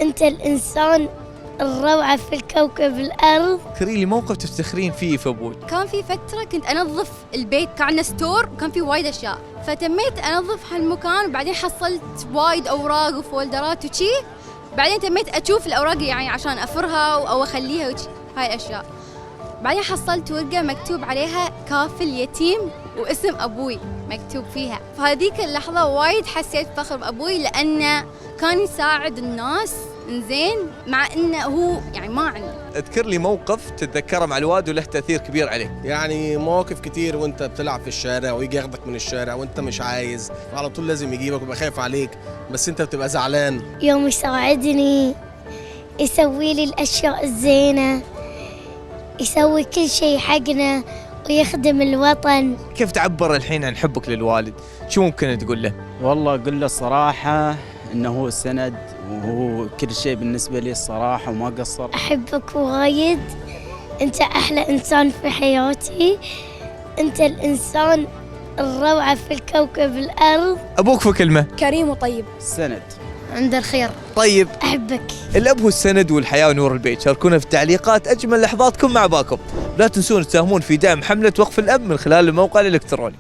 أنت الإنسان الروعة في الكوكب الأرض. اذكري لي موقف تفتخرين فيه في ابوي. كان في فترة كنت أنظف البيت، كان عندنا ستور وكان في وايد أشياء، فتميت أنظف هالمكان وبعدين حصلت وايد أوراق وفولدرات وشي. بعدين تميت أشوف الأوراق يعني عشان أفرها أو أخليها وشي هاي الأشياء. بعدين حصلت ورقة مكتوب عليها كافل يتيم واسم أبوي مكتوب فيها. فهذيك اللحظة وايد حسيت فخر بأبوي لأنه كان يساعد الناس إنزين مع إنه هو يعني ما عنده. اذكر لي موقف تتذكره مع الوالد وله تأثير كبير عليك. يعني مواقف كتير وانت بتلعب في الشارع ويجي ياخدك من الشارع وانت مش عايز، على طول لازم يجيبك ويبقى خايف عليك، بس انت بتبقى زعلان. يوم يساعدني، يسوي لي الأشياء الزينة، يسوي كل شيء حقنا ويخدم الوطن. كيف تعبر الحين عن حبك للوالد؟ شو ممكن تقول له؟ والله أقول له الصراحة إنه هو السند وهو كل شيء بالنسبة لي الصراحة وما قصر. أحبك وايد، أنت أحلى إنسان في حياتي، أنت الإنسان الروعة في الكوكب الأرض. ابوك في كلمة. كريم وطيب. السند. عند الخير. طيب، أحبك. الأب هو السند والحياة ونور البيت. شاركونا في التعليقات أجمل لحظاتكم مع أباكم. لا تنسون تساهمون في دعم حملة وقف الأب من خلال الموقع الإلكتروني.